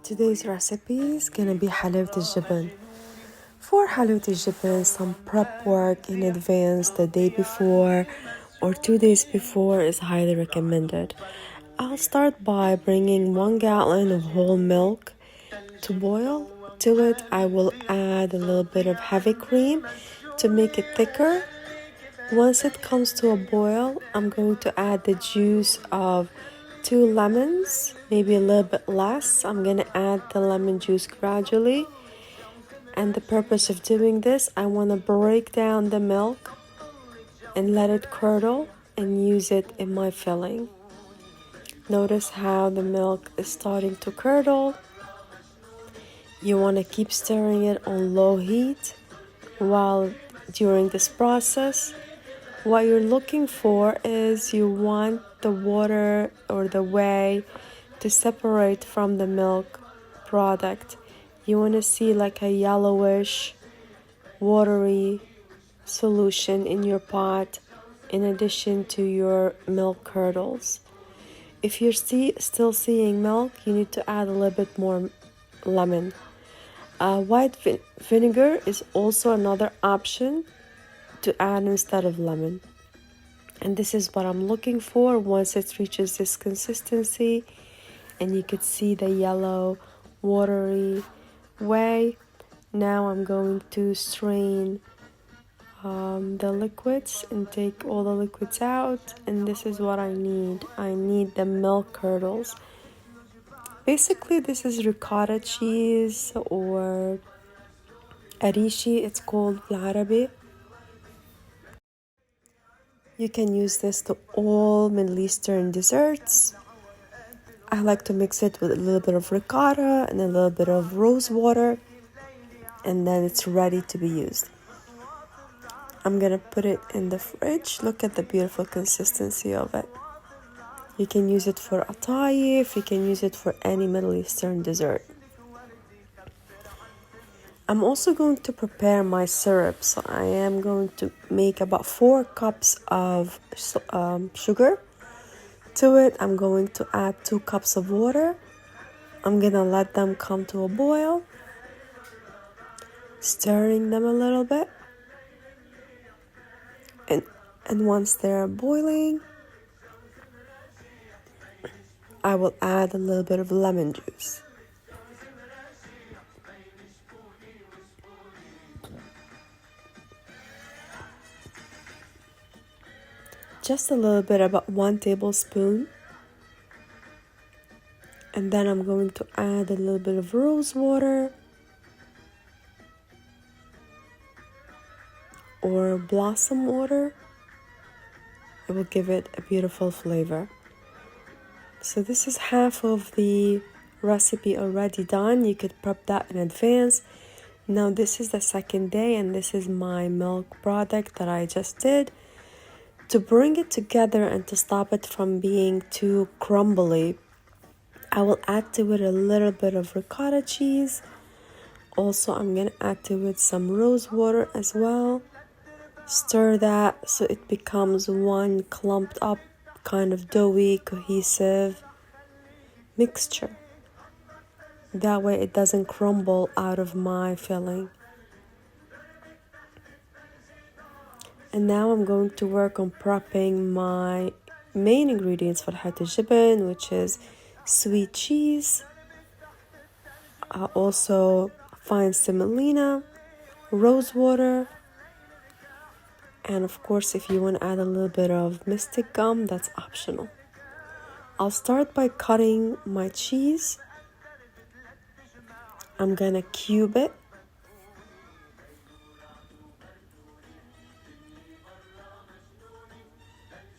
Today's recipe is gonna be حلاوة الجبن. For حلاوة الجبن, some prep work in advance the day before or 2 days before is highly recommended. I'll start by bringing 1 gallon of whole milk to boil. To it, I will add a little bit of heavy cream to make it thicker. Once it comes to a boil, I'm going to add the juice of 2 lemons, maybe a little bit less. I'm going to add the lemon juice gradually. And the purpose of doing this, I want to break down the milk and let it curdle and use it in my filling. Notice how the milk is starting to curdle. You want to keep stirring it on low heat while during this process. What you're looking for is you want the water or the whey to separate from the milk product. You want to see like a yellowish, watery solution in your pot in addition to your milk curdles. If you're still seeing milk, you need to add a little bit more lemon. White vinegar is also another option to add instead of lemon. And this is what I'm looking for once it reaches this consistency and you could see the yellow watery whey. Now I'm going to strain the liquids and take all the liquids out, and this is what I need. I need the milk curdles. Basically this is ricotta cheese or arishi, it's called بالعربي. You can use this to all Middle Eastern desserts. I like to mix it with a little bit of ricotta and a little bit of rose water, and then it's ready to be used. I'm gonna put it in the fridge. Look at the beautiful consistency of it. You can use it for atayef, you can use it for any Middle Eastern dessert. I'm also going to prepare my syrup. So I am going to make about 4 cups of sugar. To it, I'm going to add 2 cups of water. I'm gonna let them come to a boil, stirring them a little bit. And once they're boiling, I will add a little bit of lemon juice. Just a little bit, about 1 tablespoon. And then I'm going to add a little bit of rose water or blossom water. It will give it a beautiful flavor. So this is half of the recipe already done. You could prep that in advance. Now this is the second day, and this is my milk product that I just did. To bring it together and to stop it from being too crumbly, I will add to it a little bit of ricotta cheese. Also, I'm gonna add to it some rose water as well. Stir that so it becomes one clumped up kind of doughy, cohesive mixture. That way it doesn't crumble out of my filling. And now I'm going to work on prepping my main ingredients for حلاوة الجبن, which is sweet cheese, also fine semolina, rose water, and of course if you want to add a little bit of mystic gum, that's optional. I'll start by cutting my cheese. I'm gonna cube it.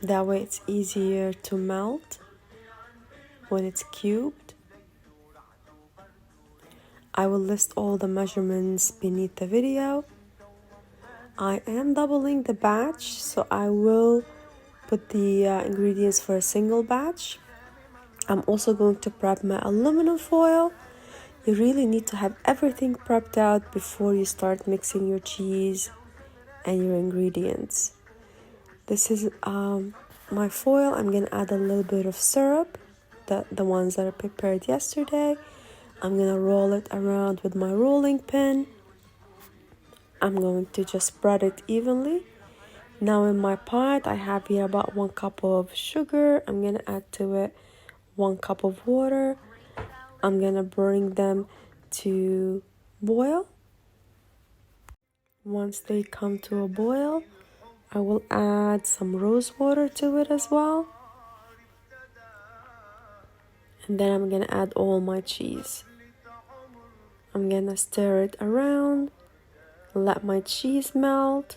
That way it's easier to melt when it's cubed. I will list all the measurements beneath the video. I am doubling the batch, so I will put the ingredients for a single batch. I'm also going to prep my aluminum foil. You really need to have everything prepped out before you start mixing your cheese and your ingredients. This is my foil. I'm gonna add a little bit of syrup, the ones that I prepared yesterday. I'm gonna roll it around with my rolling pin. I'm going to just spread it evenly. Now in my pot, I have here about 1 cup of sugar. I'm gonna add to it 1 cup of water. I'm gonna bring them to boil. Once they come to a boil, I will add some rose water to it as well. And then I'm gonna add all my cheese. I'm gonna stir it around, let my cheese melt.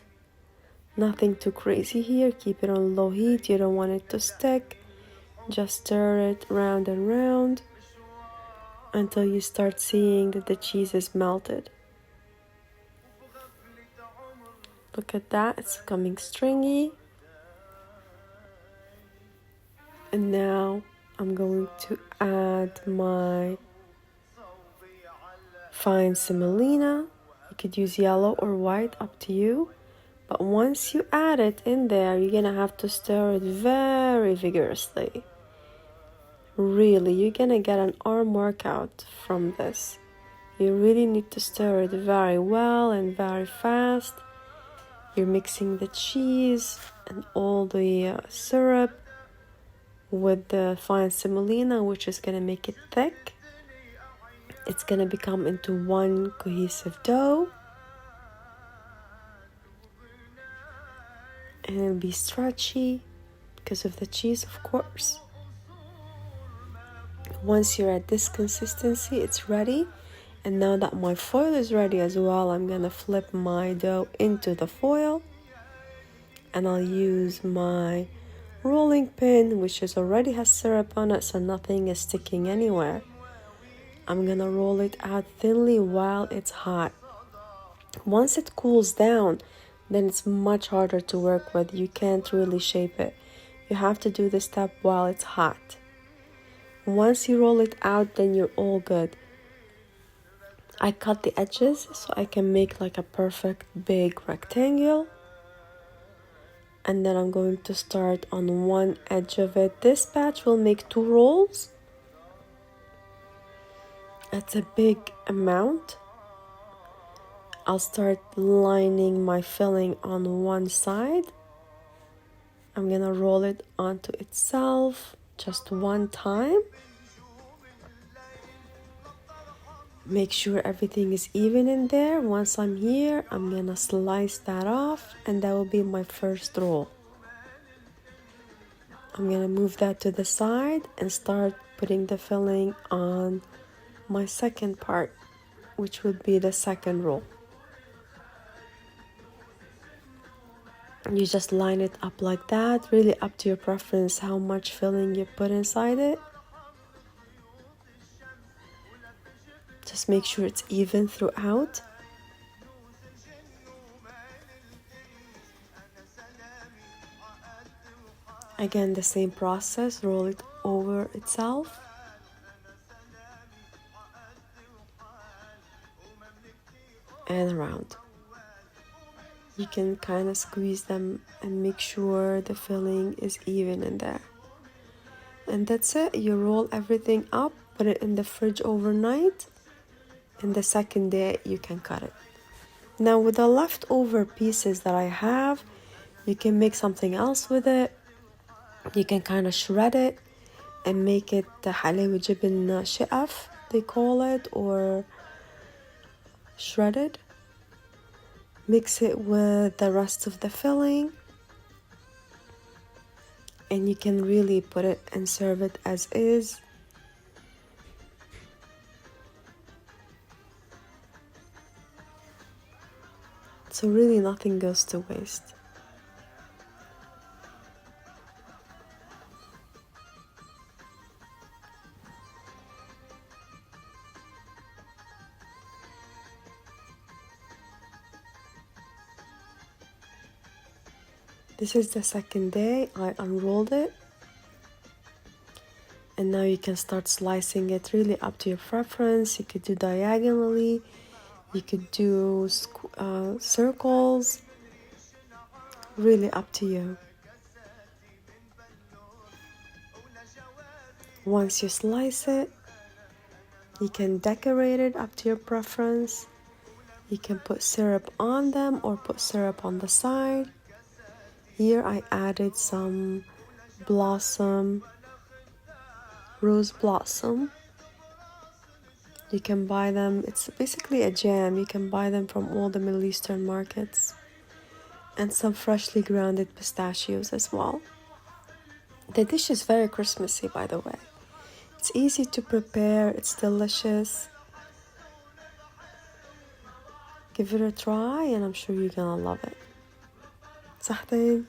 Nothing too crazy here, keep it on low heat, you don't want it to stick. Just stir it round and round until you start seeing that the cheese is melted. Look at that, it's becoming stringy. And now I'm going to add my fine semolina. You could use yellow or white, up to you. But once you add it in there, you're gonna have to stir it very vigorously. Really, you're gonna get an arm workout from this. You really need to stir it very well and very fast. You're mixing the cheese and all the syrup with the fine semolina, which is gonna make it thick. It's gonna become into one cohesive dough. And it'll be stretchy because of the cheese, of course. Once you're at this consistency, it's ready. And now that my foil is ready as well, I'm gonna flip my dough into the foil. And I'll use my rolling pin, which already has syrup on it, so nothing is sticking anywhere. I'm gonna roll it out thinly while it's hot. Once it cools down, then it's much harder to work with. You can't really shape it. You have to do this step while it's hot. Once you roll it out, then you're all good. I cut the edges so I can make like a perfect big rectangle. And then I'm going to start on one edge of it. This batch will make 2 rolls. That's a big amount. I'll start lining my filling on one side. I'm gonna roll it onto itself just one time. Make sure everything is even in there. Once I'm here, I'm gonna slice that off, and that will be my first roll. I'm gonna move that to the side and start putting the filling on my second part, which would be the second roll. You just line it up like that, really up to your preference how much filling you put inside it. Just make sure it's even throughout. Again, the same process, roll it over itself. And around. You can kind of squeeze them and make sure the filling is even in there. And that's it. You roll everything up, put it in the fridge overnight, and the second day you can cut it. Now with the leftover pieces that I have, you can make something else with it. You can kind of shred it and make it حلاوة جبن شقف, they call it, or shredded. Mix it with the rest of the filling, and you can really put it and serve it as is. So really nothing goes to waste. This is the second day. I unrolled it. And now you can start slicing it, really up to your preference. You could do diagonally. You could do circles. Really up to you. Once you slice it, You can decorate it up to your preference. You can put syrup on them or put syrup on the side. Here I added some rose blossom. You can buy them, it's basically a jam. You can buy them from all the Middle Eastern markets. And some freshly grounded pistachios as well. The dish is very Christmassy, by the way. It's easy to prepare, it's delicious. Give it a try and I'm sure you're gonna love it. صحتين.